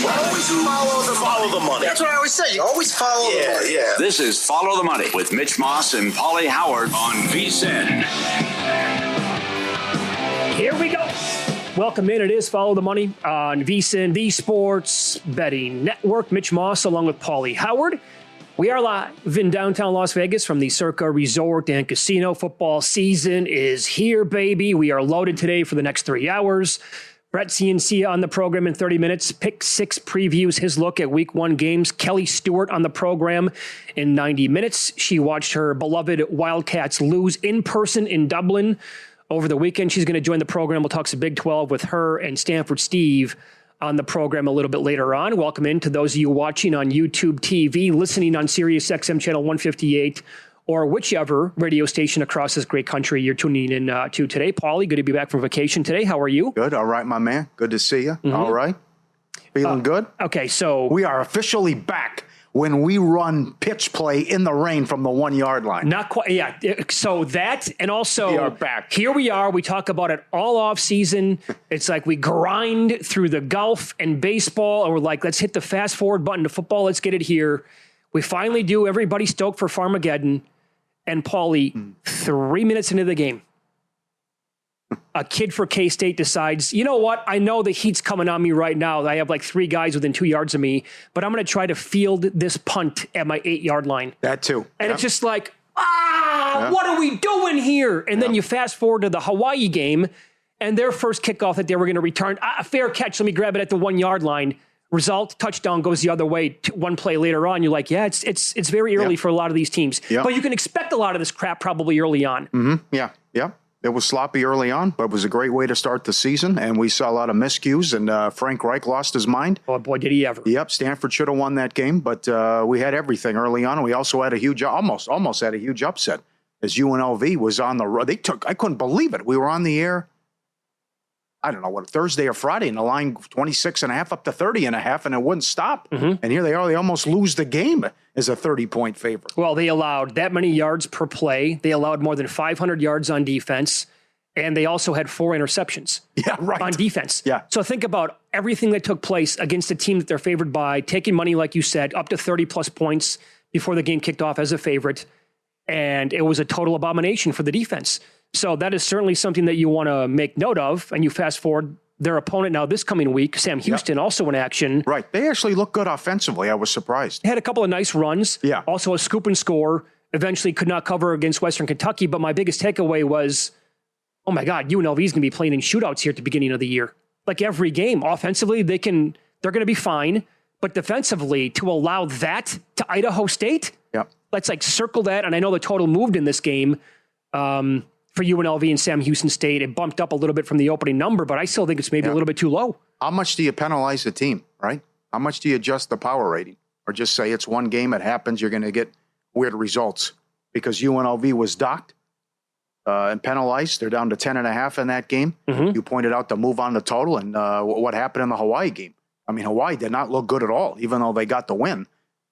Always follow the money. That's what I always say. You always follow the money. Yeah. This is Follow the Money with Mitch Moss and Pauly Howard on VSiN. Here we go. Welcome in. It is Follow the Money on VSiN, the Sports Betting Network. Mitch Moss along with Pauly Howard. We are live in downtown Las Vegas from the Circa Resort and Casino. Football season is here, baby. We are loaded today for the next 3 hours. Brett Ciancia on the program in 30 minutes. Pick 6 previews his look at Week 1 games. Kelly Stewart on the program in 90 minutes. She watched her beloved Wildcats lose in person in Dublin over the weekend. She's going to join the program. We'll talk some Big 12 with her and Stanford Steve on the program a little bit later on. Welcome in to those of you watching on YouTube TV, listening on Sirius XM channel 158, or whichever radio station across this great country you're tuning in to today. Pauly, good to be back from vacation today. How are you? Good. All right, my man. Good to see you. Mm-hmm. All right. Feeling good? Okay, so we are officially back when we run pitch play in the rain from the 1 yard line. Not quite. Yeah. So that, and also we are back. Here we are. We talk about it all off season. It's like we grind through the golf and baseball, and we're like, let's hit the fast forward button to football. Let's get it here. We finally do. Everybody stoked for Farmageddon. And Pauly, 3 minutes into the game, a kid for K-State decides, you know what? I know the heat's coming on me right now. I have like 3 guys within 2 yards of me, but I'm going to try to field this punt at my 8-yard line. That too. And it's just like, what are we doing here? And then you fast forward to the Hawaii game and their first kickoff that they were going to return. A fair catch. Let me grab it at the 1 yard line. Result, touchdown goes the other way. One play later on, you're like, yeah, it's very early for a lot of these teams. But you can expect a lot of this crap probably early on. Mm-hmm. Yeah. It was sloppy early on, but it was a great way to start the season. And we saw a lot of miscues, and Frank Reich lost his mind. Oh, boy, did he ever. Yep, Stanford should have won that game, but we had everything early on. And we also had a huge, almost had a huge upset as UNLV was on the road. I couldn't believe it. We were on the air, I don't know what, Thursday or Friday, and the line 26.5 up to 30.5, and it wouldn't stop. Mm-hmm. And here they are. They almost lose the game as a 30-point favorite. Well, they allowed that many yards per play. They allowed more than 500 yards on defense, and they also had 4 interceptions on defense. Yeah. So think about everything that took place against a team that they're favored by, taking money, like you said, up to 30-plus points before the game kicked off as a favorite, and it was a total abomination for the defense. So that is certainly something that you want to make note of. And you fast forward their opponent now this coming week, Sam Houston, also in action. Right. They actually look good offensively. I was surprised. Had a couple of nice runs. Yeah. Also a scoop and score. Eventually could not cover against Western Kentucky. But my biggest takeaway was, oh my God, UNLV is going to be playing in shootouts here at the beginning of the year. Like every game. Offensively, they're going to be fine. But defensively, to allow that to Idaho State, let's like circle that. And I know the total moved in this game. For UNLV and Sam Houston State, it bumped up a little bit from the opening number, but I still think it's maybe a little bit too low. How much do you penalize the team, right? How much do you adjust the power rating? Or just say it's one game, it happens, you're going to get weird results? Because UNLV was docked and penalized. They're down to 10.5 in that game. Mm-hmm. You pointed out the move on the total and what happened in the Hawaii game. I mean, Hawaii did not look good at all, even though they got the win.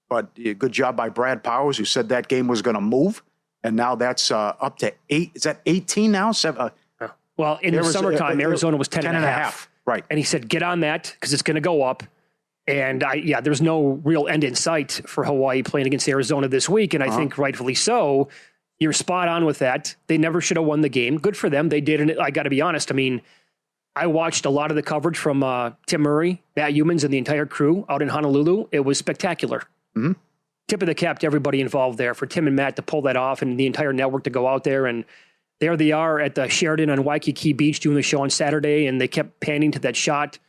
But good job by Brad Powers, who said that game was going to move. And now that's up to 8. Is that 18 now? Well, in the summertime, Arizona was 10.5. Right. And he said, get on that because it's going to go up. And there's no real end in sight for Hawaii playing against Arizona this week. And I think rightfully so. You're spot on with that. They never should have won the game. Good for them. They did. And I got to be honest. I mean, I watched a lot of the coverage from Tim Murray, Matt Humans, and the entire crew out in Honolulu. It was spectacular. Mm-hmm. Tip of the cap to everybody involved there for Tim and Matt to pull that off and the entire network to go out there. And there they are at the Sheraton on Waikiki Beach doing the show on Saturday. And they kept panning to that shot,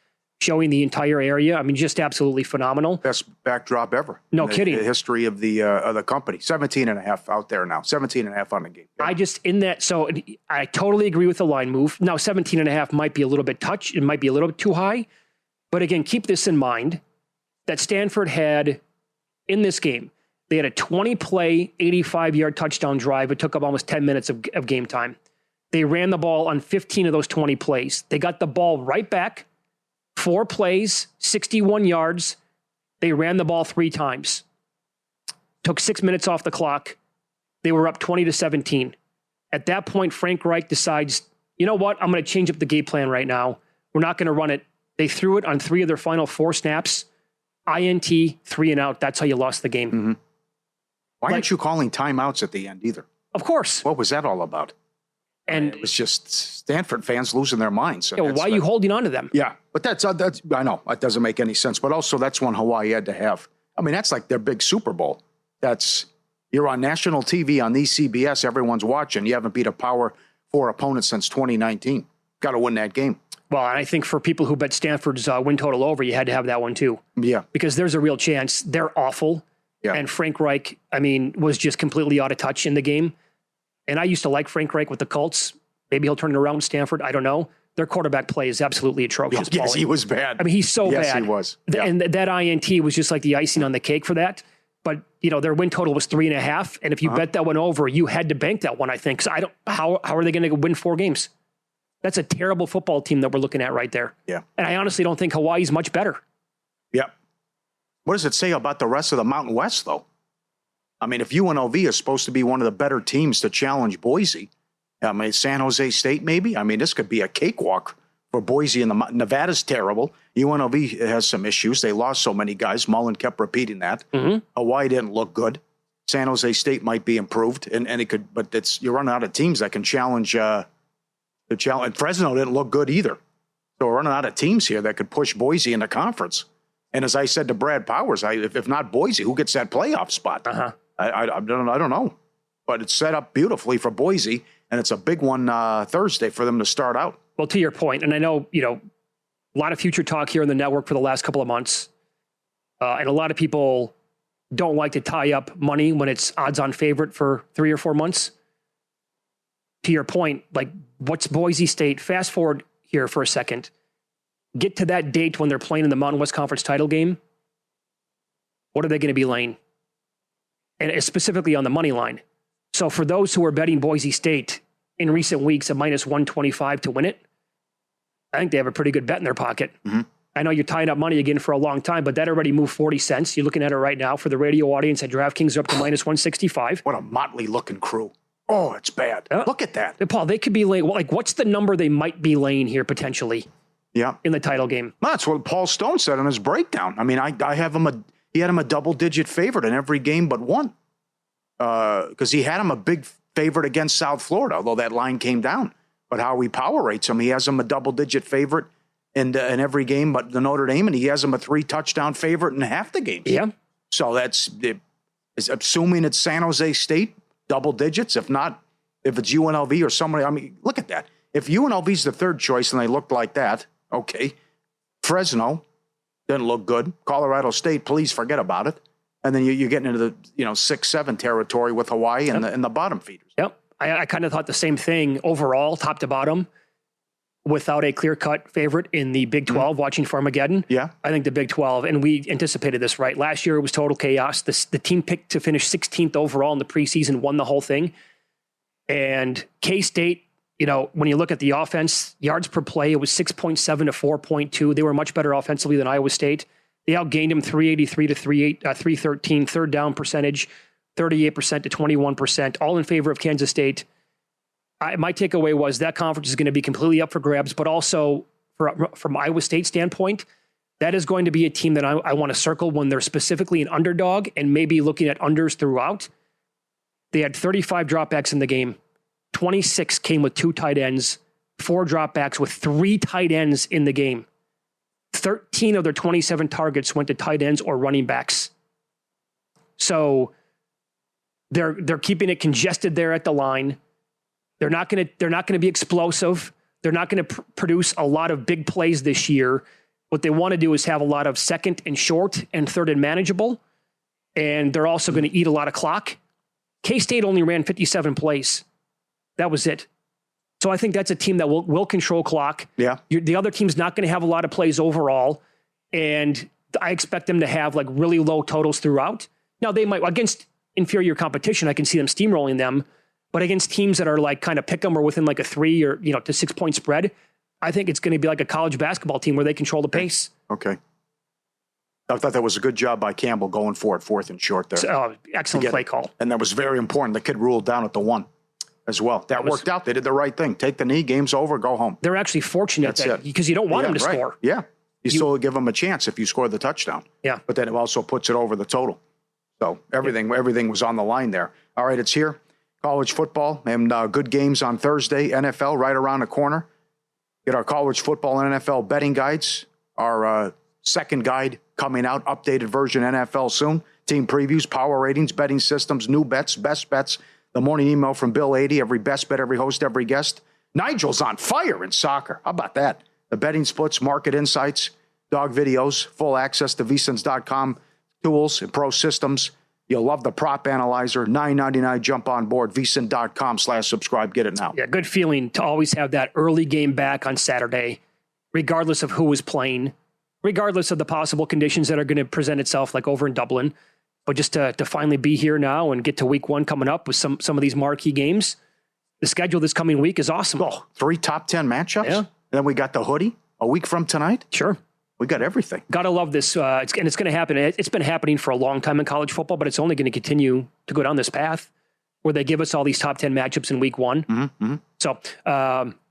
showing the entire area. I mean, just absolutely phenomenal. Best backdrop ever. No kidding. The history of the company. 17.5 out there now. 17.5 on the game. Yeah. So I totally agree with the line move. Now, 17.5 might be a little bit It might be a little bit too high. But again, keep this in mind that Stanford had in this game, they had a 20-play, 85-yard touchdown drive. It took up almost 10 minutes of game time. They ran the ball on 15 of those 20 plays. They got the ball right back, 4 plays, 61 yards. They ran the ball 3 times. Took 6 minutes off the clock. They were up 20-17. At that point, Frank Reich decides, you know what? I'm going to change up the game plan right now. We're not going to run it. They threw it on 3 of their final 4 snaps INT, 3 and out. That's how you lost the game. Mm-hmm. Why aren't you calling timeouts at the end either? Of course. What was that all about? And it was just Stanford fans losing their minds. Why are you holding on to them? Yeah, but that's I know that doesn't make any sense. But also that's one Hawaii had to have. I mean, that's like their big Super Bowl. You're on national TV on these CBS. Everyone's watching. You haven't beat a Power 4 opponent since 2019. Got to win that game. Well, and I think for people who bet Stanford's win total over, you had to have that one too. Yeah, because there's a real chance they're awful. Yeah. And Frank Reich, was just completely out of touch in the game. And I used to like Frank Reich with the Colts. Maybe he'll turn it around with Stanford. I don't know. Their quarterback play is absolutely atrocious. Yes, he was bad. He's so bad. Yes, he was. Yeah. And that INT was just like the icing on the cake for that. But, their win total was 3.5. And if you bet that one over, you had to bank that one, I think. So how are they going to win 4 games? That's a terrible football team that we're looking at right there. Yeah. And I honestly don't think Hawaii's much better. Yeah. What does it say about the rest of the Mountain West, though? If UNLV is supposed to be one of the better teams to challenge Boise, San Jose State maybe? This could be a cakewalk for Boise, and Nevada's terrible. UNLV has some issues. They lost so many guys. Mullen kept repeating that. Mm-hmm. Hawaii didn't look good. San Jose State might be improved, and it could, but you're running out of teams that can challenge. And Fresno didn't look good either. So we're running out of teams here that could push Boise in the conference. And as I said to Brad Powers, if not Boise, who gets that playoff spot? I don't know, but it's set up beautifully for Boise, and it's a big one Thursday for them to start out. Well, to your point, and I know, a lot of future talk here in the network for the last couple of months, and a lot of people don't like to tie up money when it's odds-on favorite for 3 or 4 months. To your point, what's Boise State? Fast forward here for a second. Get to that date when they're playing in the Mountain West Conference title game. What are they going to be laying? And specifically on the money line. So for those who are betting Boise State in recent weeks at minus 125 to win it, I think they have a pretty good bet in their pocket. Mm-hmm. I know you're tying up money again for a long time, but that already moved 40 cents. You're looking at it right now for the radio audience at DraftKings, up to minus 165. What a motley looking crew. Oh, it's bad. Look at that. Paul, they could be laying, what's the number they might be laying here potentially? Yeah. In the title game. That's what Paul Stone said in his breakdown. I have him he had him a double-digit favorite in every game but one. Because he had him a big favorite against South Florida, although that line came down. But how he power rates him, he has him a double-digit favorite in every game but the Notre Dame, and he has him a 3-touchdown favorite in half the games. Yeah. So that's assuming it's San Jose State, double digits. If not, if it's UNLV or somebody, look at that. If UNLV's the third choice and they looked like that, okay. Fresno didn't look good. Colorado State, please forget about it. And then you're getting into the 6-7 territory with Hawaii and the bottom feeders. Yep, I kind of thought the same thing overall, top to bottom, without a clear-cut favorite in the Big 12. Watching Farmageddon, yeah, I think the Big 12, and we anticipated this, right? Last year it was total chaos. The team picked to finish 16th overall in the preseason, won the whole thing, and K-State. When you look at the offense, yards per play, it was 6.7 to 4.2. They were much better offensively than Iowa State. They outgained him 383 to 313. Third down percentage, 38% to 21%, all in favor of Kansas State. My takeaway was that conference is going to be completely up for grabs, but also from Iowa State standpoint, that is going to be a team that I want to circle when they're specifically an underdog and maybe looking at unders throughout. They had 35 dropbacks in the game. 26 came with 2 tight ends, 4 dropbacks with 3 tight ends in the game. 13 of their 27 targets went to tight ends or running backs. So they're keeping it congested there at the line. They're not going to be explosive. They're not going to produce a lot of big plays this year. What they want to do is have a lot of second and short and third and manageable. And they're also going to eat a lot of clock. K-State only ran 57 plays. That was it. So I think that's a team that will control clock. Yeah. The other team's not going to have a lot of plays overall. And I expect them to have like really low totals throughout. Now they might, against inferior competition, I can see them steamrolling them. But against teams that are like kind of pick 'em or within like a 3 or to 6 point spread, I think it's going to be like a college basketball team where they control the pace. Okay. I thought that was a good job by Campbell going for it, 4th and short there. So, excellent play call. And that was very important. The kid ruled down at the 1 as well. That worked out. They did the right thing. Take the knee, game's over, go home. They're actually fortunate because you don't want them to score. Yeah. You still give them a chance if you score the touchdown. Yeah. But then it also puts it over the total. So everything was on the line there. All right, it's here. College football and good games on Thursday. NFL right around the corner. Get our college football and NFL betting guides. Our second guide coming out, updated version NFL soon. Team previews, power ratings, betting systems, new bets, best bets. The morning email from Bill 80, every best bet, every host, every guest. Nigel's on fire in soccer. How about that? The betting splits, market insights, dog videos, full access to vsins.com tools and pro systems. You'll love the prop analyzer. $9.99. Jump on board. vsin.com/subscribe. Get it now. Yeah, good feeling to always have that early game back on Saturday, regardless of who is playing, regardless of the possible conditions that are going to present itself, like over in Dublin. But just to finally be here now and get to week one coming up with some of these marquee games. The schedule this coming week is awesome. Oh, 3 top 10 matchups? Yeah. And then we got the hoodie a week from tonight? Sure. We got everything. Gotta love this. It's going to happen. It's been happening for a long time in college football, but it's only going to continue to go down this path where they give us all these top 10 matchups in week one. Mm-hmm. So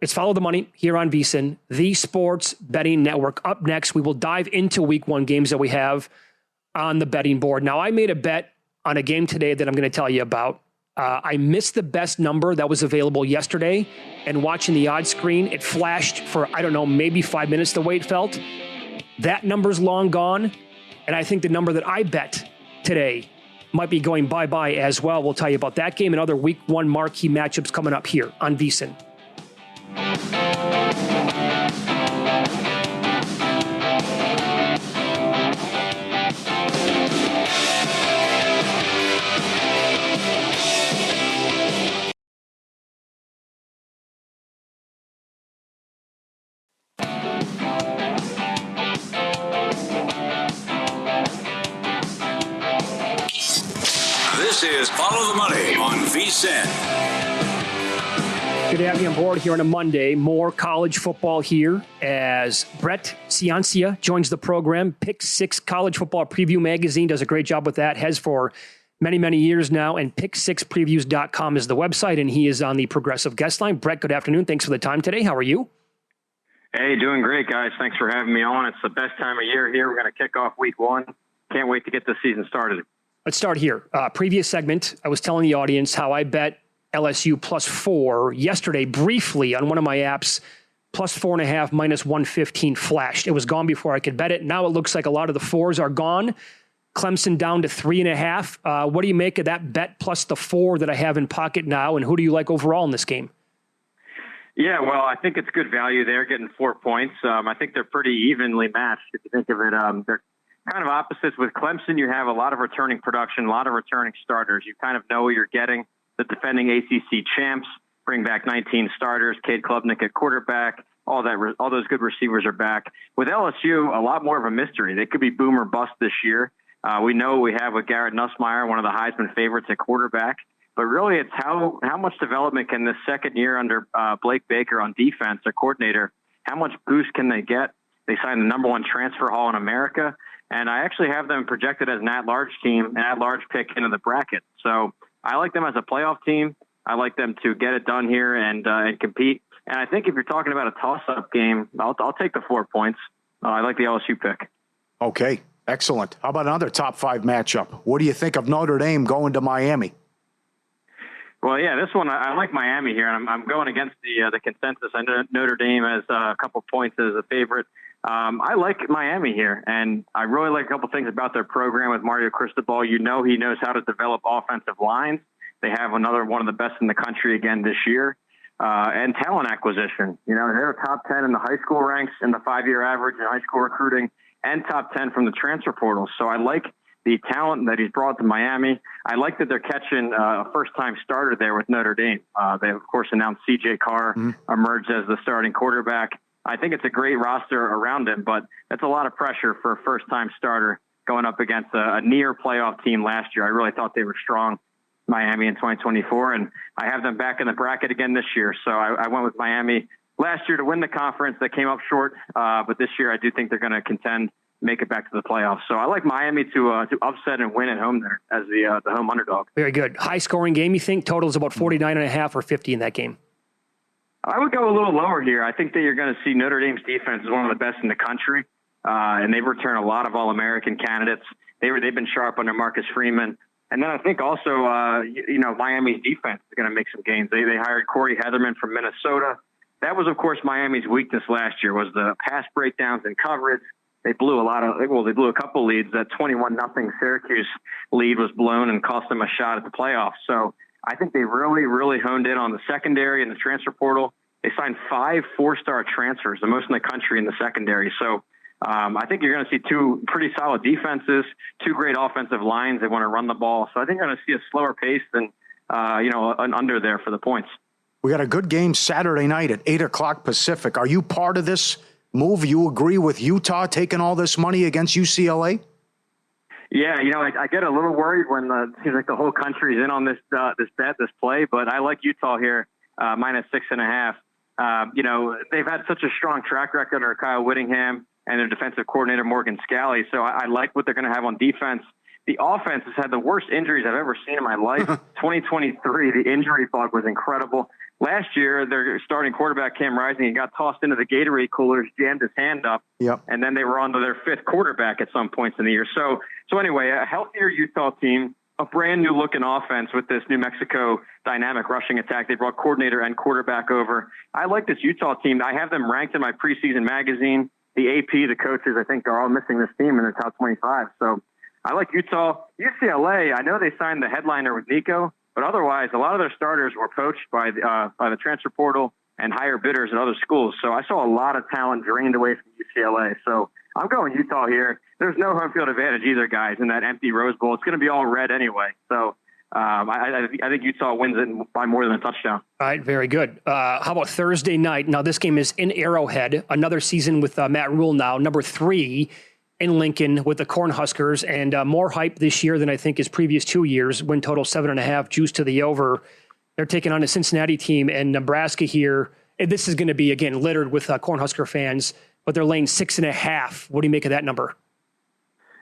it's Follow the Money here on VSiN, the Sports Betting Network. Up next, we will dive into week one games that we have on the betting board. Now, I made a bet on a game today that I'm going to tell you about. I missed the best number that was available yesterday, and watching the odds screen, it flashed for, I don't know, maybe 5 minutes the way it felt. That number's long gone, and I think the number that I bet today might be going bye-bye as well. We'll tell you about that game and other week one marquee matchups coming up here on VSiN. This is Follow the Money on VSiN. Good to have you on board here on a Monday. More college football here as Brett Ciancia joins the program. Pick 6 College Football Preview Magazine does a great job with that. Has for many, many years now. And pick6previews.com is the website, and he is on the Progressive Guest Line. Brett, good afternoon. Thanks for the time today. How are you? Hey, doing great, guys. Thanks for having me on. It's the best time of year here. We're going to kick off week one. Can't wait to get the season started. Let's start here. Previous segment, I was telling the audience how I bet LSU +4 yesterday briefly on one of my apps. +4.5 minus 115 flashed. It was gone before I could bet it. Now it looks like a lot of the 4s are gone. Clemson down to 3.5. What do you make of that bet plus the 4 that I have in pocket now? And who do you like overall in this game? Yeah, well, I think it's good value there, getting 4 points. I think they're pretty evenly matched if you think of it. They're kind of opposites. With Clemson, you have a lot of returning production, a lot of returning starters. You kind of know what you're getting. The defending ACC champs bring back 19 starters. Cade Klubnik at quarterback. All those good receivers are back. With LSU, a lot more of a mystery. They could be boom or bust this year. We know we have with Garrett Nussmeier, one of the Heisman favorites at quarterback. But really, it's how much development can this second year under Blake Baker on defense, their coordinator, how much boost can they get? They signed the number 1 transfer haul in America. And I actually have them projected as an at-large team, an at-large pick into the bracket. So I like them as a playoff team. I like them to get it done here and compete. And I think if you're talking about a toss-up game, I'll take the 4 points. I like the LSU pick. Okay, excellent. How about another top 5 matchup? What do you think of Notre Dame going to Miami? Well, yeah, this one, I like Miami here. And I'm going against the consensus. I know Notre Dame has a couple points as a favorite. I like Miami here, and I really like a couple things about their program with Mario Cristobal. You know he knows how to develop offensive lines. They have another one of the best in the country again this year. And talent acquisition. You know, they're top 10 in the high school ranks in the 5-year average in high school recruiting and top 10 from the transfer portal. So I like the talent that he's brought to Miami. I like that they're catching a first-time starter there with Notre Dame. They, of course, announced C.J. Carr emerged as the starting quarterback. I think it's a great roster around him, but that's a lot of pressure for a first-time starter going up against a near playoff team last year. I really thought they were strong, Miami, in 2024, and I have them back in the bracket again this year. So I went with Miami last year to win the conference. They came up short, but this year I do think they're going to contend, make it back to the playoffs. So I like Miami to upset and win at home there as the home underdog. Very good. High-scoring game, you think? Total is about 49.5 or 50 in that game. I would go a little lower here. I think that you're going to see Notre Dame's defense is one of the best in the country. and they've returned a lot of All-American candidates. They've been sharp under Marcus Freeman. And then I think also, Miami's defense is going to make some gains. They hired Corey Heatherman from Minnesota. That was, of course, Miami's weakness last year was the pass breakdowns and coverage. They blew they blew a couple leads. That 21-0 Syracuse lead was blown and cost them a shot at the playoffs. So I think they really, really honed in on the secondary and the transfer portal. They signed 5 4-star transfers, the most in the country in the secondary. So I think you're going to see 2 pretty solid defenses, 2 great offensive lines. They want to run the ball. So I think you're going to see a slower pace than, an under there for the points. We got a good game Saturday night at 8 o'clock Pacific. Are you part of this move? You agree with Utah taking all this money against UCLA? Yeah, I get a little worried when it seems like the whole country's in on this play, but I like Utah here, minus 6.5. They've had such a strong track record under Kyle Whittingham and their defensive coordinator, Morgan Scalley. So I like what they're going to have on defense. The offense has had the worst injuries I've ever seen in my life. 2023, the injury bug was incredible. Last year, their starting quarterback, Cam Rising, he got tossed into the Gatorade coolers, jammed his hand up, and then they were on to their 5th quarterback at some points in the year. So anyway, a healthier Utah team, a brand new looking offense with this New Mexico dynamic rushing attack. They brought coordinator and quarterback over. I like this Utah team. I have them ranked in my preseason magazine. The AP, the coaches, I think are all missing this team in their top 25. So I like Utah. UCLA, I know they signed the headliner with Nico, but otherwise, a lot of their starters were poached by the transfer portal and higher bidders at other schools. So I saw a lot of talent drained away from UCLA. So I'm going Utah here. There's no home field advantage either, guys, in that empty Rose Bowl. It's going to be all red anyway. So I think Utah wins it by more than a touchdown. All right, very good. How about Thursday night? Now, this game is in Arrowhead. Another season with Matt Rule now, number 3 in Lincoln with the Cornhuskers, and more hype this year than I think his previous 2 years. Win total 7.5, juice to the over. They're taking on a Cincinnati team, and Nebraska here. And this is going to be, again, littered with Cornhusker fans, but they're laying 6.5. What do you make of that number?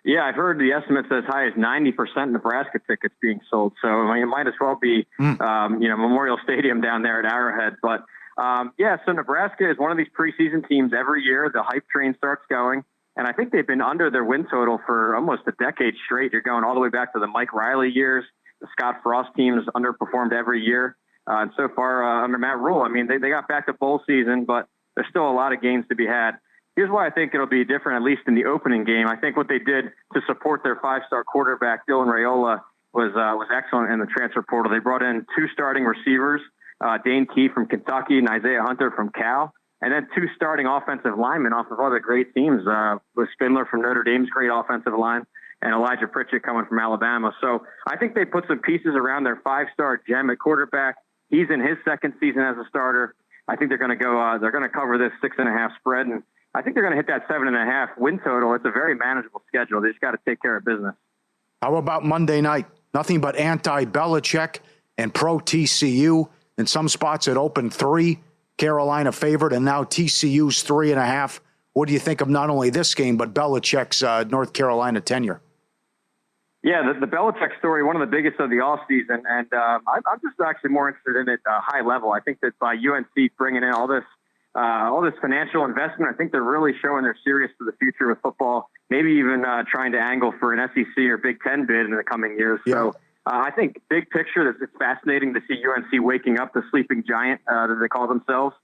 Yeah, I've heard the estimates as high as 90% Nebraska tickets being sold. So it might as well be, Memorial Stadium down there at Arrowhead. But so Nebraska is one of these preseason teams every year. The hype train starts going. And I think they've been under their win total for almost a decade straight. You're going all the way back to the Mike Riley years. The Scott Frost teams underperformed every year. And so far under Matt Rule, I mean, they got back to bowl season, but there's still a lot of games to be had. Here's why I think it'll be different, at least in the opening game. I think what they did to support their 5-star quarterback, Dylan Raiola, was excellent in the transfer portal. They brought in 2 starting receivers, Dane Key from Kentucky and Isaiah Hunter from Cal. And then 2 starting offensive linemen off of other great teams, with Spindler from Notre Dame's great offensive line and Elijah Pritchett coming from Alabama. So I think they put some pieces around their 5-star gem at quarterback. He's in his 2nd season as a starter. I think they're going to go. They're going to cover this 6.5 spread, and I think they're going to hit that 7.5 win total. It's a very manageable schedule. They just got to take care of business. How about Monday night? Nothing but anti-Belichick and pro-TCU. In some spots, it opened 3. Carolina favored, and now TCU's 3.5. What do you think of not only this game, but Belichick's North Carolina tenure? Yeah, the Belichick story, one of the biggest of the offseason, and I'm just actually more interested in it high level. I think that by UNC bringing in all this financial investment, I think they're really showing they're serious for the future of football, maybe even trying to angle for an SEC or Big Ten bid in the coming years. Yeah. So I think big picture, it's fascinating to see UNC waking up the sleeping giant that they call themselves.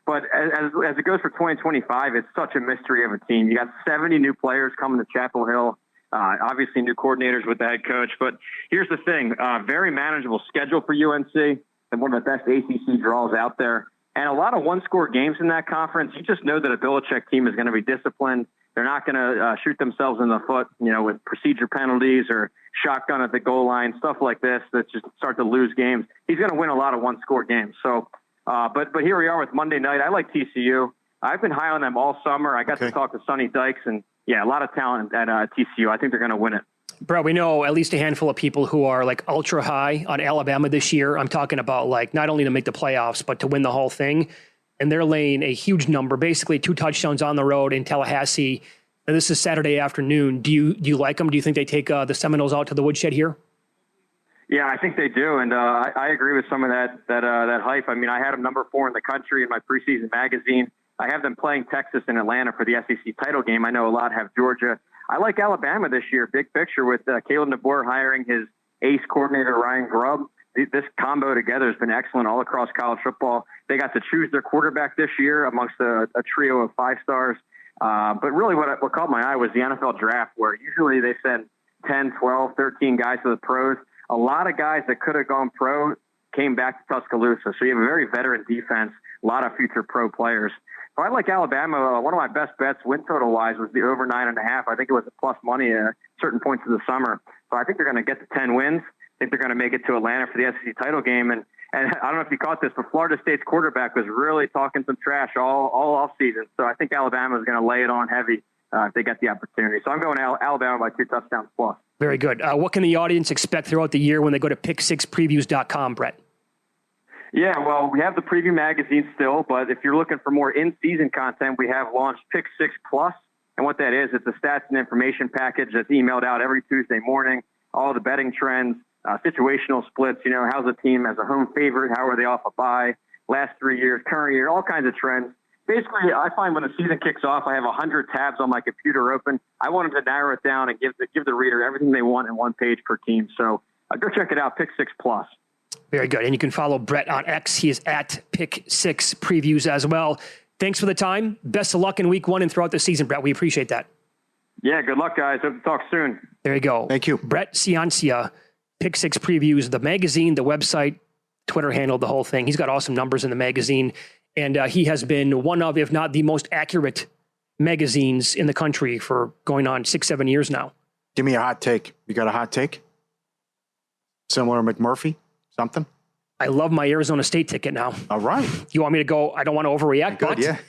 But as it goes for 2025, it's such a mystery of a team. You got 70 new players coming to Chapel Hill, obviously new coordinators with the head coach. But here's the thing, very manageable schedule for UNC and one of the best ACC draws out there. And a lot of one-score games in that conference. You just know that a Belichick team is going to be disciplined. They're not going to shoot themselves in the foot, with procedure penalties or shotgun at the goal line, stuff like this that just start to lose games. He's going to win a lot of one-score games. So, but here we are with Monday night. I like TCU. I've been high on them all summer. I got to talk to Sonny Dykes, and a lot of talent at TCU. I think they're going to win it. Bro, we know at least a handful of people who are like ultra high on Alabama this year. I'm talking about like not only to make the playoffs, but to win the whole thing. And they're laying a huge number, basically 2 touchdowns on the road in Tallahassee. And this is Saturday afternoon. Do you like them? Do you think they take the Seminoles out to the woodshed here? Yeah, I think they do, and I agree with some of that hype. I mean, I had them number 4 in the country in my preseason magazine. I have them playing Texas and Atlanta for the SEC title game. I know a lot have Georgia. I like Alabama this year, big picture, with Caleb DeBoer hiring his ace coordinator, Ryan Grubb. This combo together has been excellent all across college football. They got to choose their quarterback this year amongst a trio of 5-stars. But really what caught my eye was the NFL draft, where usually they send 10, 12, 13 guys to the pros. A lot of guys that could have gone pro came back to Tuscaloosa. So you have a very veteran defense, a lot of future pro players. So I like Alabama. One of my best bets win total-wise was the over 9.5. I think it was a plus money at certain points of the summer. So I think they're going to get to 10 wins. I think they're going to make it to Atlanta for the SEC title game. And I don't know if you caught this, but Florida State's quarterback was really talking some trash all offseason. So I think Alabama is going to lay it on heavy if they get the opportunity. So I'm going Alabama by 2 touchdowns plus. Very good. What can the audience expect throughout the year when they go to pick6previews.com, Brett? Yeah, well, we have the preview magazine still, but if you're looking for more in-season content, we have launched Pick 6 Plus. And what that is, it's a stats and information package that's emailed out every Tuesday morning, all the betting trends, situational splits, how's the team as a home favorite, how are they off a bye, last 3 years, current year, all kinds of trends. Basically, I find when the season kicks off, I have 100 tabs on my computer open. I want them to narrow it down and give the reader everything they want in one page per team. So go check it out, Pick 6 Plus. Very good. And you can follow Brett on X. He is at Pick 6 Previews as well. Thanks for the time. Best of luck in week 1 and throughout the season, Brett. We appreciate that. Yeah, good luck, guys. Hope to talk soon. There you go. Thank you. Brett Ciancia, Pick 6 Previews, the magazine, the website, Twitter handle, the whole thing. He's got awesome numbers in the magazine. And he has been one of, if not the most accurate magazines in the country for going on 6-7 years now. Give me a hot take. You got a hot take? Similar to McMurphy? Something? I love my Arizona State ticket now. All right. You want me to go? I don't want to overreact, Good, but yeah.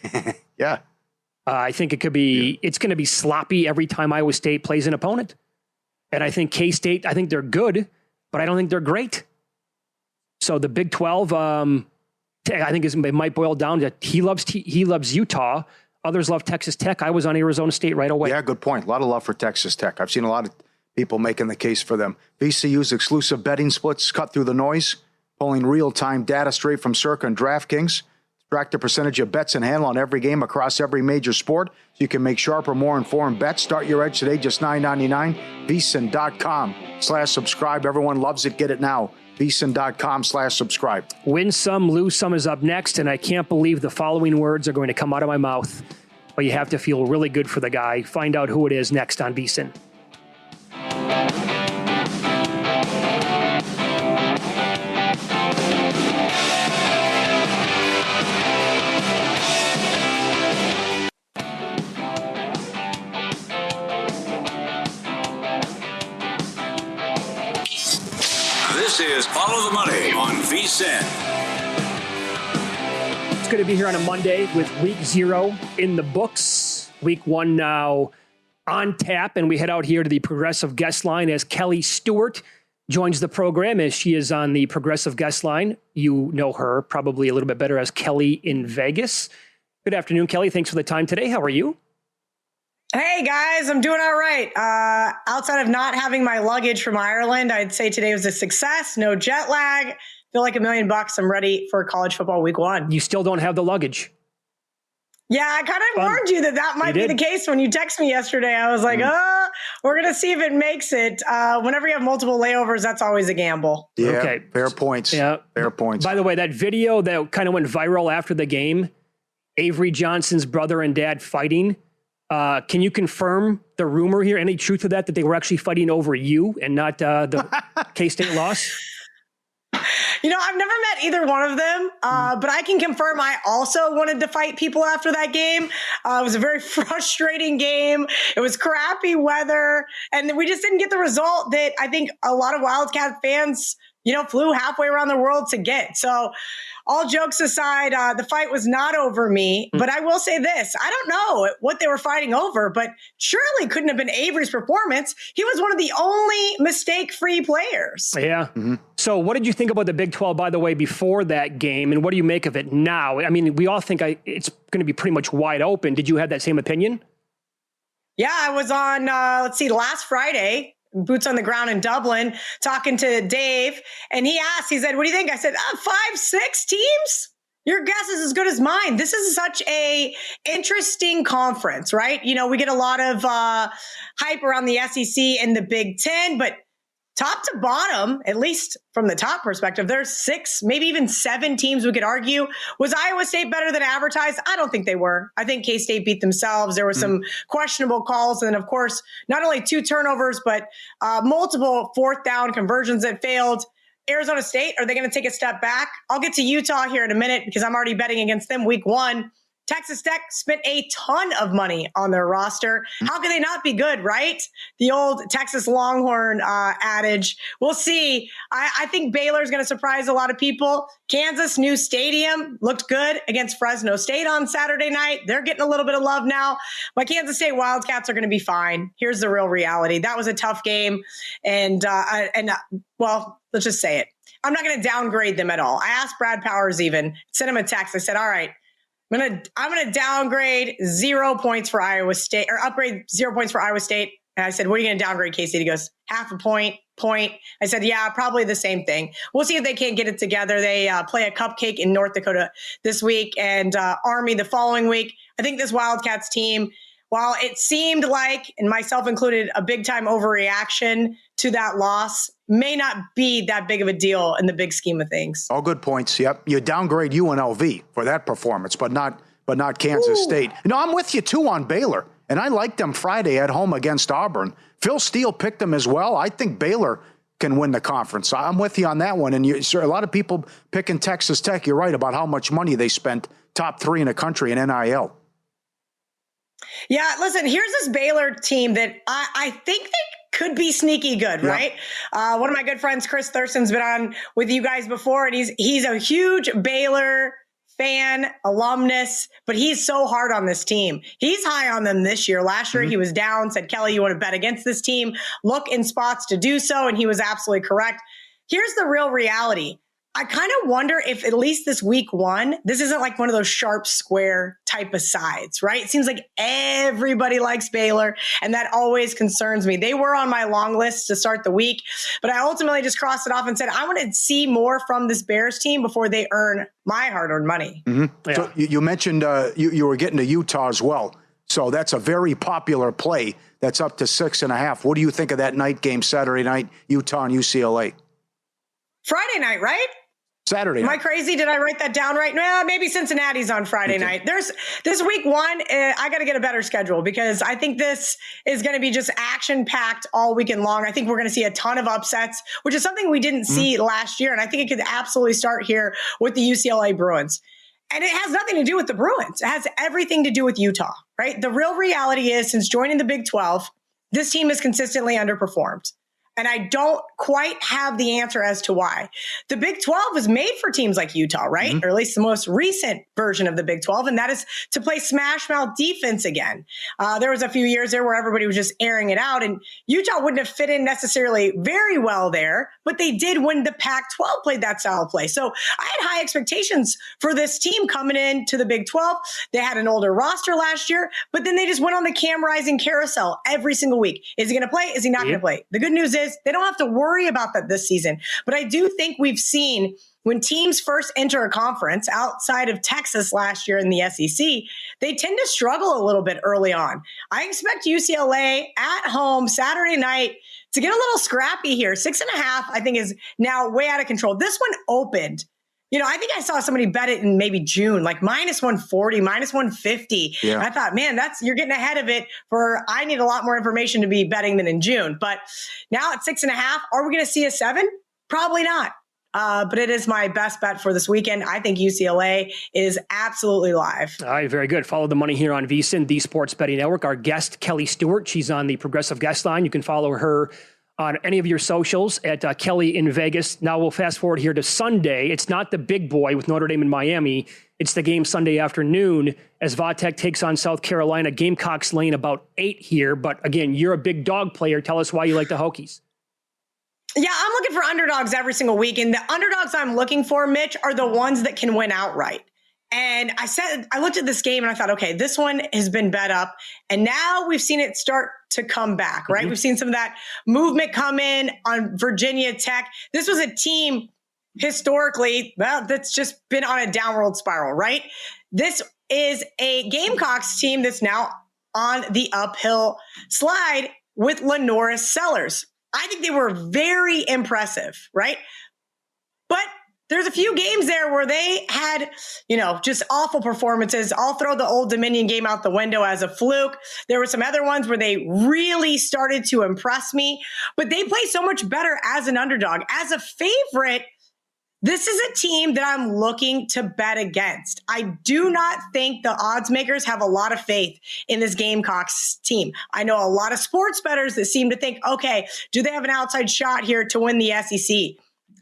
Yeah. I think it's going to be sloppy every time Iowa State plays an opponent. And I think K-State, I think they're good, but I don't think they're great. So the Big 12, I think it might boil down to he loves Utah. Others love Texas Tech. I was on Arizona State right away. Yeah, good point. A lot of love for Texas Tech. I've seen a lot of people making the case for them. VCU's exclusive betting splits cut through the noise, pulling real-time data straight from Circa and DraftKings. Track the percentage of bets and handle on every game across every major sport so you can make sharper, more informed bets. Start your edge today, just $9.99. VSiN.com/subscribe. Everyone loves it. Get it now. VSiN.com/subscribe. Win some, lose some is up next, and I can't believe the following words are going to come out of my mouth. But you have to feel really good for the guy. Find out who it is next on VSiN. This is Follow the Money on VSiN. It's going to be here on a Monday with week 0 in the books. Week 1 now on tap, and we head out here to the Progressive Guest Line as Kelly Stewart joins the program as she is on the Progressive Guest Line. You know her probably a little bit better as Kelly in Vegas. Good afternoon, Kelly. Thanks for the time today. How are you? Hey guys, I'm doing all right. Outside of not having my luggage from Ireland, I'd say today was a success. No jet lag. Feel like $1 million. I'm ready for college football week 1. You still don't have the luggage. Yeah, I kind of warned you that might be the case when you texted me yesterday. I was like, we're going to see if it makes it. Whenever you have multiple layovers, that's always a gamble. Yeah, okay. Fair points. Yeah. Fair points. By the way, that video that kind of went viral after the game, Avery Johnson's brother and dad fighting, can you confirm the rumor here? Any truth to that they were actually fighting over you and not the K-State loss? I've never met either one of them, but I can confirm I also wanted to fight people after that game. It was a very frustrating game. It was crappy weather, and we just didn't get the result that I think a lot of Wildcat fans, flew halfway around the world to get. So all jokes aside, the fight was not over me, but I will say this. I don't know what they were fighting over, but surely couldn't have been Avery's performance. He was one of the only mistake-free players. Yeah. Mm-hmm. So what did you think about the Big 12, by the way, before that game, and what do you make of it now? I mean, we all think it's going to be pretty much wide open. Did you have that same opinion? Yeah, I was on, last Friday, boots on the ground in Dublin, talking to Dave, and he said, what do you think? I said, 5-6 teams? Your guess is as good as mine. This is such a interesting conference, right? You know, we get a lot of hype around the SEC and the Big Ten, but top to bottom, at least from the top perspective, there's 6, maybe even 7 teams we could argue. Was Iowa State better than advertised? I don't think they were. I think K-State beat themselves. There were some questionable calls. And then, of course, not only 2 turnovers, but multiple 4th down conversions that failed. Arizona State, are they going to take a step back? I'll get to Utah here in a minute because I'm already betting against them week 1. Texas Tech spent a ton of money on their roster. How can they not be good, right? The old Texas Longhorn adage. We'll see. I think Baylor's going to surprise a lot of people. Kansas, new stadium, looked good against Fresno State on Saturday night. They're getting a little bit of love now. My Kansas State Wildcats are going to be fine. Here's the real reality. That was a tough game. And well, let's just say it. I'm not going to downgrade them at all. I asked Brad Powers even, sent him a text. I said, all right, I'm gonna downgrade 0 points for Iowa State, or upgrade 0 points for Iowa State. And I said, what are you gonna downgrade K-State? He goes, half a point. I said, yeah, probably the same thing. We'll see if they can't get it together. They play a cupcake in North Dakota this week and Army the following week. I think this Wildcats team, while it seemed like, and myself included, a big time overreaction to that loss, may not be that big of a deal in the big scheme of things. All good points. Yep. You downgrade UNLV for that performance, but not Kansas State. No, I'm with you too on Baylor. And I liked them Friday at home against Auburn. Phil Steele picked them as well. I think Baylor can win the conference. I'm with you on that one. And a lot of people picking Texas Tech. You're right about how much money they spent. Top 3 in the country in NIL. Yeah, listen, here's this Baylor team that I think they could be sneaky good, right? One of my good friends, Chris Thurston's been on with you guys before, and he's a huge Baylor fan, alumnus, but he's so hard on this team. He's high on them this year. Last year he was down, said, Kelly, you want to bet against this team? Look in spots to do so, and he was absolutely correct. Here's the real reality. I kind of wonder if at least this week 1, this isn't like one of those sharp square type of sides, right? It seems like everybody likes Baylor, and that always concerns me. They were on my long list to start the week, but I ultimately just crossed it off and said, I want to see more from this Bears team before they earn my hard-earned money. Mm-hmm. Yeah. So you mentioned you were getting to Utah as well. So that's a very popular play. That's up to 6.5. What do you think of that night game Saturday night, Utah and UCLA? Friday night, right? Saturday night. Am I crazy? Did I write that down right? No, maybe Cincinnati's on Friday night. There's this week 1. I got to get a better schedule because I think this is going to be just action packed all weekend long. I think we're going to see a ton of upsets, which is something we didn't see last year. And I think it could absolutely start here with the UCLA Bruins. And it has nothing to do with the Bruins. It has everything to do with Utah, right? The real reality is since joining the Big 12, this team has consistently underperformed. And I don't quite have the answer as to why. The Big 12 was made for teams like Utah, right? Or at least the most recent version of the Big 12. And that is to play smash mouth defense again. There was a few years there where everybody was just airing it out. And Utah wouldn't have fit in necessarily very well there, but they did when the Pac-12 played that style of play. So I had high expectations for this team coming into the Big 12. They had an older roster last year, but then they just went on the Cam Rising carousel every single week. Is he going to play? Is he not going to play? The good news is they don't have to worry about that this season. But I do think we've seen when teams first enter a conference outside of Texas last year in the SEC, they tend to struggle a little bit early on. I expect UCLA at home Saturday night to get a little scrappy here. 6.5, I think, is now way out of control. This one opened. You know, I think I saw somebody bet it in maybe June, like minus 140, minus 150. Yeah. And I thought, man, you're getting ahead of it I need a lot more information to be betting than in June. But now at 6.5, are we going to see a 7? Probably not. But it is my best bet for this weekend. I think UCLA is absolutely live. All right, very good. Follow the money here on VSiN, the Sports Betting Network. Our guest, Kelly Stewart, she's on the Progressive Guest Line. You can follow her on any of your socials at Kelly in Vegas. Now we'll fast forward here to Sunday. It's not the big boy with Notre Dame and Miami. It's the game Sunday afternoon as Vatech takes on South Carolina. Gamecocks laying about 8 here. But again, you're a big dog player. Tell us why you like the Hokies. Yeah, I'm looking for underdogs every single week. And the underdogs I'm looking for, Mitch, are the ones that can win outright. And I looked at this game and I thought, okay, this one has been bet up. And now we've seen it start to come back, right? We've seen some of that movement come in on Virginia Tech. This was a team historically, well, that's just been on a downward spiral, right? This is a Gamecocks team that's now on the uphill slide with Lenora Sellers. I think they were very impressive, right? But there's a few games there where they had, just awful performances. I'll throw the Old Dominion game out the window as a fluke. There were some other ones where they really started to impress me, but they play so much better as an underdog. As a favorite, this is a team that I'm looking to bet against. I do not think the odds makers have a lot of faith in this Gamecocks team. I know a lot of sports bettors that seem to think, okay, do they have an outside shot here to win the SEC?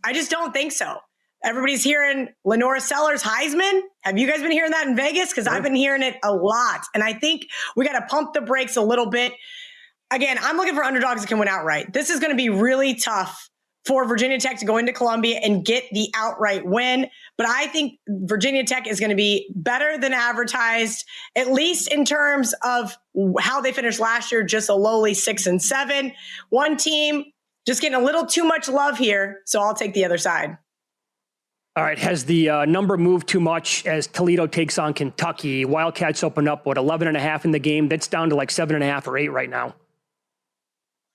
I just don't think so. Everybody's hearing Lenora Sellers, Heisman. Have you guys been hearing that in Vegas? Because I've been hearing it a lot. And I think we got to pump the brakes a little bit. Again, I'm looking for underdogs that can win outright. This is going to be really tough for Virginia Tech to go into Columbia and get the outright win. But I think Virginia Tech is going to be better than advertised, at least in terms of how they finished last year, just a lowly 6-7. One team just getting a little too much love here. So I'll take the other side. All right. Has the number moved too much as Toledo takes on Kentucky? Wildcats open up, 11.5 in the game? That's down to like 7.5 or 8 right now.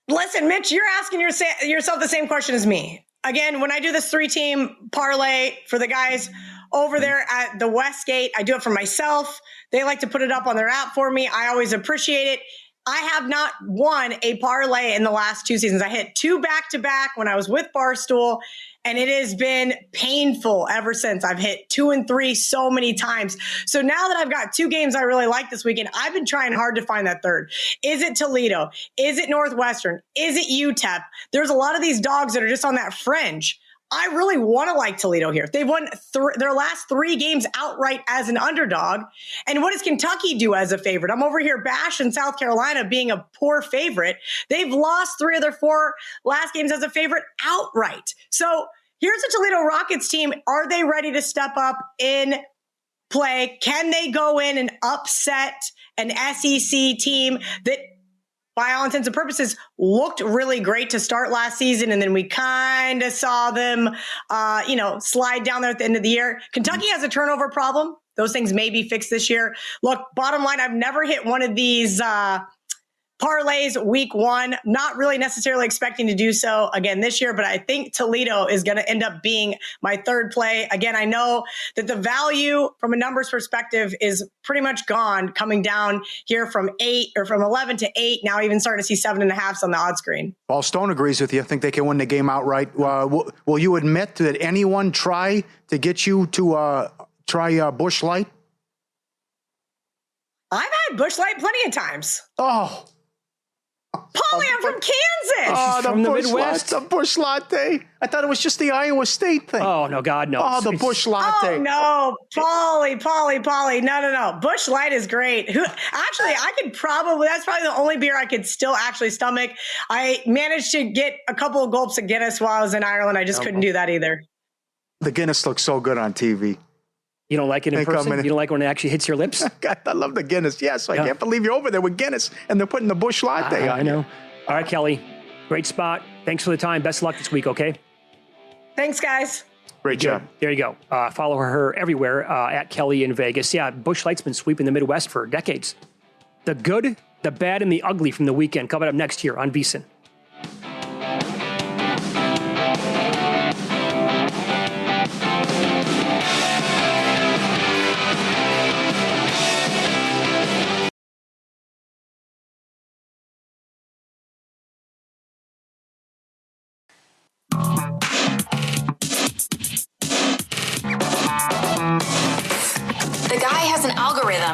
Listen, Mitch, you're asking yourself the same question as me. Again, when I do this 3-team parlay for the guys over there at the Westgate, I do it for myself. They like to put it up on their app for me. I always appreciate it. I have not won a parlay in the last 2 seasons. I hit 2 back-to-back when I was with Barstool, and it has been painful ever since. I've hit 2 and 3 so many times. So now that I've got 2 games I really like this weekend, I've been trying hard to find that third. Is it Toledo? Is it Northwestern? Is it UTEP? There's a lot of these dogs that are just on that fringe. I really want to like Toledo here. They've won their last 3 games outright as an underdog. And what does Kentucky do as a favorite? I'm over here bashing South Carolina being a poor favorite. They've lost 3 of their 4 last games as a favorite outright. So here's the Toledo Rockets team. Are they ready to step up in play? Can they go in and upset an SEC team that, by all intents and purposes, looked really great to start last season, and then we kind of saw them, slide down there at the end of the year? Kentucky has a turnover problem. Those things may be fixed this year. Look, bottom line, I've never hit one of these parlays week 1. Not really necessarily expecting to do so again this year, but I think Toledo is going to end up being my third play. Again, I know that the value from a numbers perspective is pretty much gone, coming down here from 8 or from 11 to 8. Now even starting to see 7.5s on the odds screen. Paul Stone agrees with you. I think they can win the game outright. Will you admit that anyone try to get you to try Busch Light? I've had Busch Light plenty of times. Oh. Pauly, I'm from Kansas. Oh, from the Midwest. The Busch Latte. I thought it was just the Iowa State thing. Oh, no, God, no. Oh, the Busch Latte. Oh, no. Pauly. No. Busch Light is great. Actually, that's probably the only beer I could still actually stomach. I managed to get a couple of gulps of Guinness while I was in Ireland. I just couldn't do that either. The Guinness looks so good on TV. You don't like it in person? You don't like when it actually hits your lips? God, I love the Guinness. Yes, I can't believe you're over there with Guinness and they're putting the Busch Latte on. I know. All right, Kelly. Great spot. Thanks for the time. Best of luck this week, okay? Thanks, guys. Great job. There you go. Follow her everywhere at Kelly in Vegas. Yeah, Busch Light's been sweeping the Midwest for decades. The good, the bad, and the ugly from the weekend coming up next here on VSiN.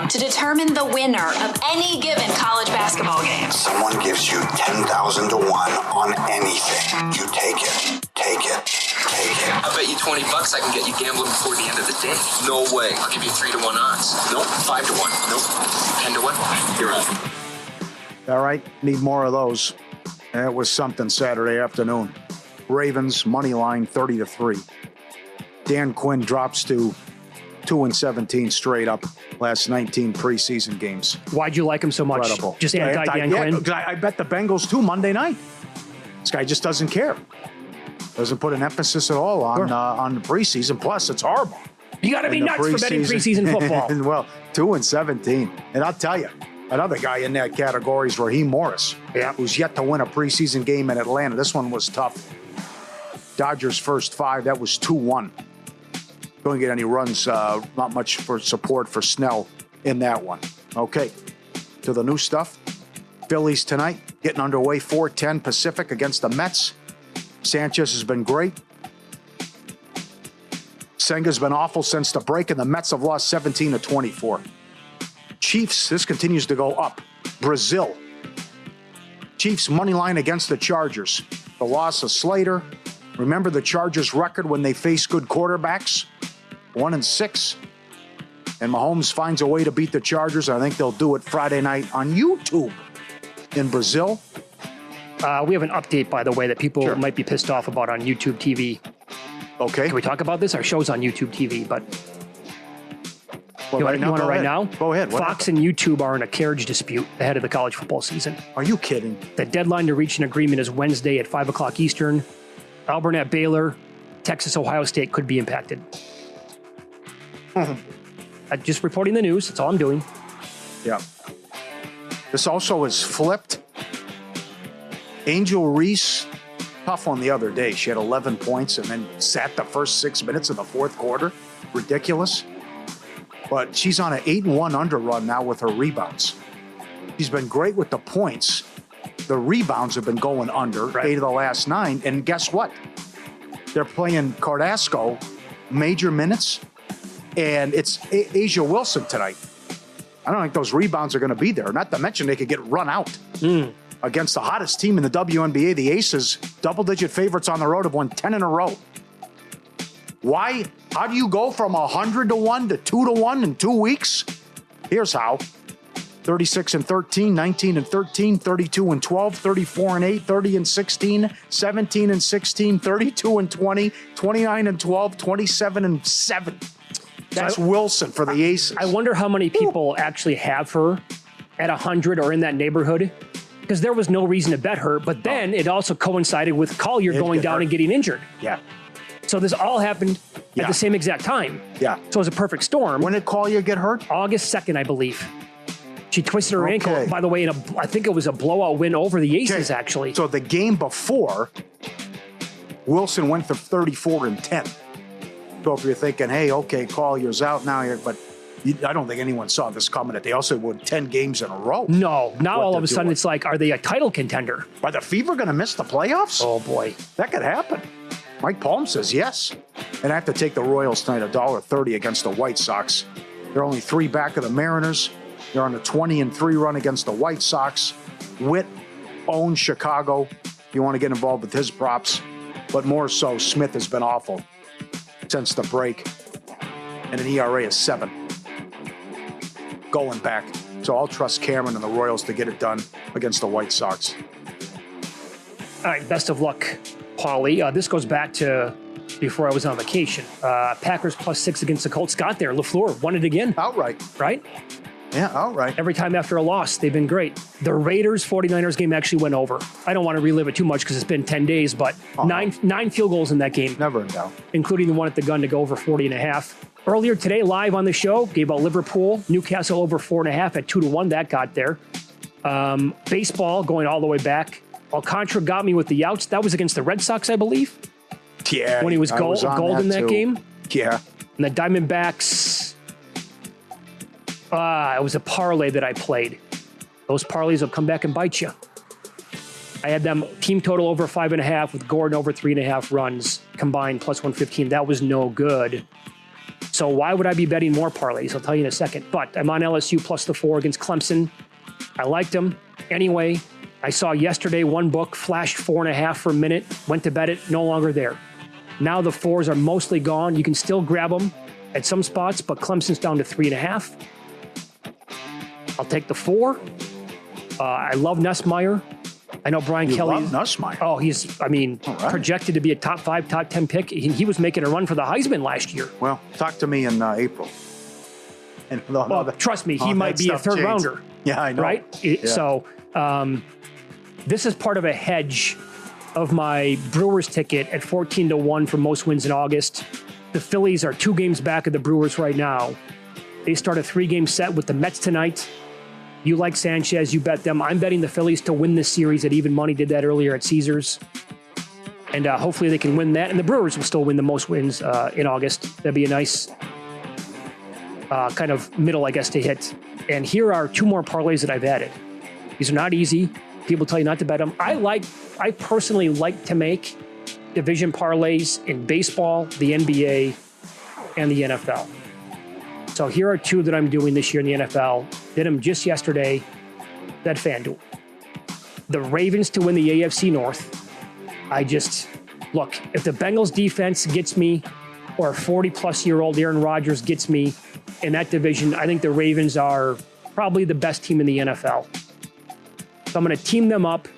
To determine the winner of any given college basketball game. Someone gives you 10,000 to 1 on anything. You take it. I bet you $20 I can get you gambling before the end of the day. No way. I'll give you 3 to 1 odds. Nope. 5 to 1. Nope. 10 to 1. You're on. All right. Need more of those. That was something Saturday afternoon. Ravens money line 30-3. Dan Quinn drops to 2-17 straight up last 19 preseason games. Why'd you like him so much? Incredible. Just anti-Dan Quinn? I bet the Bengals too Monday night. This guy just doesn't care. Doesn't put an emphasis at all on the preseason. Plus, it's horrible. You got to be nuts for betting preseason football. Well, 2-17. And I'll tell you, another guy in that category is Raheem Morris, who's yet to win a preseason game in Atlanta. This one was tough. Dodgers' first 5, that was 2-1. Don't get any runs, not much for support for Snell in that one. Okay, to the new stuff. Phillies tonight, getting underway, 4:10 Pacific against the Mets. Sanchez has been great. Senga's been awful since the break, and the Mets have lost 17-24. Chiefs, this continues to go up. Brazil. Chiefs money line against the Chargers. The loss of Slater. Remember the Chargers' record when they face good quarterbacks? 1-6. And Mahomes finds a way to beat the Chargers. I think they'll do it Friday night on YouTube in Brazil. We have an update, by the way, that people might be pissed off about on YouTube TV. Okay. Can we talk about this? Our show's on YouTube TV, but you want to right now? Go ahead. Fox and YouTube are in a carriage dispute ahead of the college football season. Are you kidding? The deadline to reach an agreement is Wednesday at 5 o'clock Eastern. Auburn at Baylor, Texas, Ohio State could be impacted. Just reporting the news. That's all I'm doing. Yeah. This also is flipped. Angel Reese, tough one the other day. She had 11 points and then sat the first 6 minutes of the fourth quarter. Ridiculous. But she's on an 8-1 under run now with her rebounds. She's been great with the points. The rebounds have been going under 8 of the last 9. And guess what? They're playing Cardasco major minutes. And it's Asia Wilson tonight. I don't think those rebounds are going to be there. Not to mention they could get run out against the hottest team in the WNBA, the Aces. Double-digit favorites on the road have won 10 in a row. Why? How do you go from 100-1 to 2-1 in 2 weeks? Here's how. 36-13, 19-13, 32-12, 34-8, 30-16, 17-16, 32-20, 29-12, 27-7. That's Wilson for the Aces. I wonder how many people actually have her at 100 or in that neighborhood, because there was no reason to bet her. But then it also coincided with Collier going down and getting injured. Yeah. So this all happened at the same exact time. Yeah. So it was a perfect storm. When did Collier get hurt? August 2nd, I believe. She twisted her ankle, by the way, I think it was a blowout win over the Aces, actually. So the game before, Wilson went for 34-10. So if you're thinking, hey, okay, Collier's out now, but I don't think anyone saw this coming. That they also won 10 games in a row. No. Now all of a sudden it's like, are they a title contender? Are the Fever going to miss the playoffs? Oh, boy. That could happen. Mike Palm says yes. And I have to take the Royals tonight, $1.30 against the White Sox. They're only 3 back of the Mariners. They're on a 20-3 run against the White Sox. Witt owns Chicago. You want to get involved with his props. But more so, Smith has been awful since the break. And an ERA of 7. Going back. So I'll trust Cameron and the Royals to get it done against the White Sox. All right, best of luck, Pauly. This goes back to before I was on vacation. Packers +6 against the Colts. Got there. LaFleur won it again. Outright. Right? Yeah, outright. Every time after a loss, they've been great. The Raiders-49ers game actually went over. I don't want to relive it too much because it's been 10 days, but nine field goals in that game. Never in doubt. Including the one at the gun to go over 40.5. Earlier today, live on the show, gave out Liverpool, Newcastle over 4.5 at 2-1. That got there. Baseball going all the way back. Alcantara got me with the outs. That was against the Red Sox, I believe. Yeah. When he was gold in that game. Yeah. And the Diamondbacks, it was a parlay that I played. Those parlays will come back and bite you. I had them team total over 5.5 with Gordon over 3.5 runs combined +115. That was no good. So why would I be betting more parlays? I'll tell you in a second. But I'm on LSU +4 against Clemson. I liked them. Anyway, I saw yesterday one book flashed 4.5 for a minute, went to bet it, no longer there. Now the 4s are mostly gone. You can still grab them at some spots, but Clemson's down to 3.5. I'll take the 4. I love Nussmeier. I know Brian Kelly. You love Nussmeier? Oh, he's, projected to be a top 5, top 10 pick. He was making a run for the Heisman last year. Well, talk to me in April. And trust me, he might be a third rounder. Yeah, I know. Right? So this is part of a hedge of my Brewers ticket at 14-1 for most wins in August. The Phillies are 2 games back of the Brewers right now. They start a 3-game set with the Mets tonight. You like Sanchez, you bet them. I'm betting the Phillies to win this series at even money. Did that earlier at Caesars. And hopefully they can win that. And the Brewers will still win the most wins in August. That'd be a nice kind of middle, I guess, to hit. And here are 2 more parlays that I've added. These are not easy. People tell you not to bet them. I personally like to make division parlays in baseball, the NBA, and the NFL. So here are 2 that I'm doing this year in the NFL. Did them just yesterday at FanDuel. The Ravens to win the AFC North. Look, if the Bengals defense gets me, or a 40-plus-year-old Aaron Rodgers gets me in that division, I think the Ravens are probably the best team in the NFL. So I'm going to team them up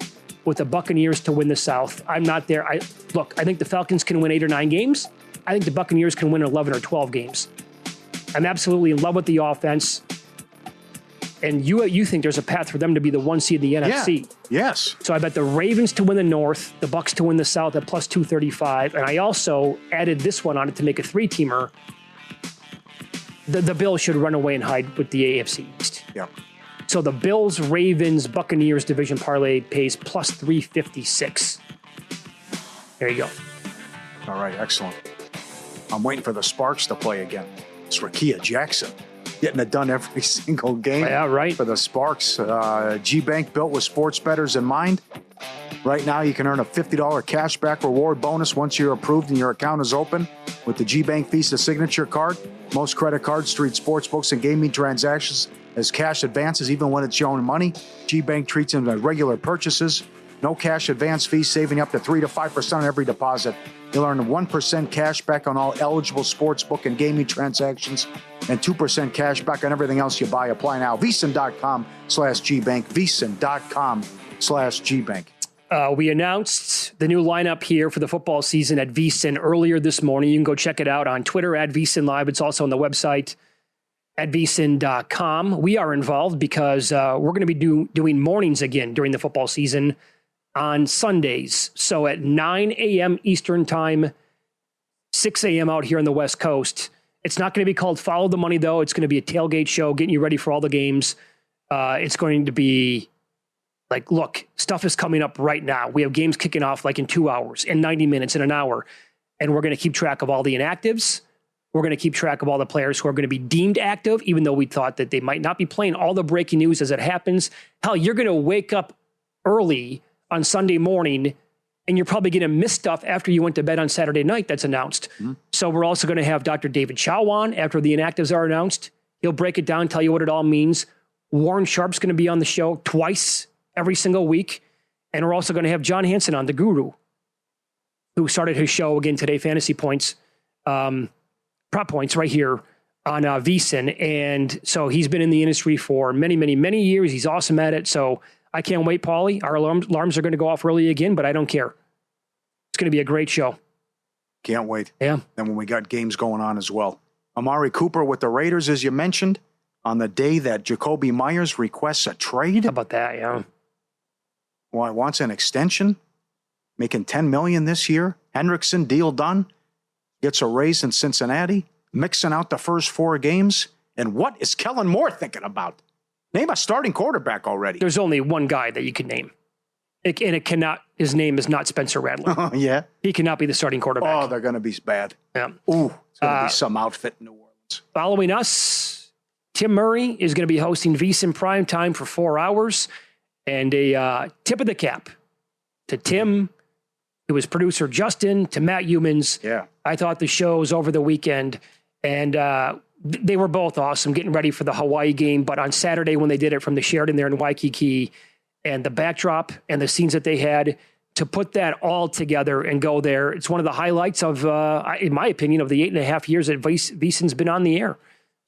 with the Buccaneers to win the South. I'm not there. I think the Falcons can win 8 or 9 games. I think the Buccaneers can win 11 or 12 games. I'm absolutely in love with the offense. And you think there's a path for them to be the 1 seed in the NFC. Yes. So I bet the Ravens to win the North, the Bucs to win the South at plus 235. And I also added this one on it to make a 3-teamer. The Bills should run away and hide with the AFC East. Yep. So the Bills, Ravens, Buccaneers division parlay pays plus 356. There you go. All right, excellent. I'm waiting for the Sparks to play again. It's Rakia Jackson getting it done every single game. Yeah, right. For the Sparks. G-Bank built with sports bettors in mind. Right now, you can earn a $50 cashback reward bonus once you're approved and your account is open with the G-Bank Visa Signature Card. Most credit cards treat sports books and gaming transactions as cash advances, even when it's your own money. G-Bank treats them as regular purchases. No cash advance fees, saving up to 3 to 5% on every deposit. You'll earn 1% cash back on all eligible sportsbook and gaming transactions and 2% cash back on everything else you buy. Apply now. VSiN.com/GBank. VSiN.com/GBank. We announced the new lineup here for the football season at VSiN earlier this morning. You can go check it out on Twitter at VSiN Live. It's also on the website at VSiN.com. We are involved because we're going to be doing mornings again during the football season on Sundays. So at 9 a.m. Eastern time, 6 a.m. out here on the West Coast. It's not going to be called Follow the Money, though. It's going to be a tailgate show, getting you ready for all the games. It's going to be like, look, stuff is coming up right now. We have games kicking off like in 2 hours, in 90 minutes, in an hour. And we're going to keep track of all the inactives. We're going to keep track of all the players who are going to be deemed active, even though we thought that they might not be playing. All the breaking news as it happens. Hell, you're going to wake up early on Sunday morning, and you're probably going to miss stuff after you went to bed on Saturday night that's announced. Mm-hmm. So we're also going to have Dr. David Chow on after the inactives are announced. He'll break it down, tell you what it all means. Warren Sharp's going to be on the show twice every single week. And we're also going to have John Hansen on, the guru, who started his show again today, Fantasy Points, Prop Points, right here on VSiN. And so he's been in the industry for many, many, many years. He's awesome at it. So I can't wait, Pauly. Our alarms are going to go off early again, but I don't care. It's going to be a great show. Can't wait. Yeah. And when we got games going on as well. Amari Cooper with the Raiders, as you mentioned, on the day that Jacoby Myers requests a trade. How about that, yeah? Well, wants an extension, making $10 million this year. Hendrickson, deal done. Gets a raise in Cincinnati, mixing out the first 4 games. And what is Kellen Moore thinking about? Name a starting quarterback already. There's only one guy that you can name. His name is not Spencer Rattler. Yeah. He cannot be the starting quarterback. Oh, they're going to be bad. Yeah. Ooh, it's going to be some outfit in New Orleans. Following us, Tim Murray is going to be hosting VSiN Primetime for 4 hours. And a tip of the cap to Tim, to his producer Justin, to Matt Humans. Yeah. I thought the shows over the weekend, and they were both awesome, getting ready for the Hawaii game. But on Saturday, when they did it from the Sheraton there in Waikiki, and the backdrop and the scenes that they had, to put that all together and go there, it's one of the highlights of, in my opinion, of the 8.5 years that VSiN's been on the air.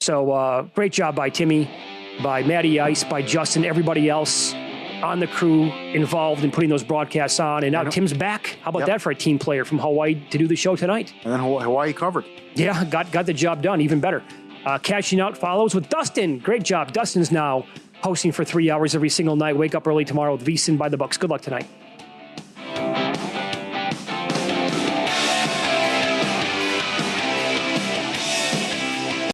So great job by Timmy, by Matty Ice, by Justin, everybody else on the crew involved in putting those broadcasts on. And now Tim's back. How about that for a team player from Hawaii to do the show tonight? And then Hawaii covered. Yeah, got the job done. Even better. Cashing Out follows with Dustin. Great job. Dustin's now hosting for 3 hours every single night. Wake up early tomorrow with VSiN by the Bucks. Good luck tonight.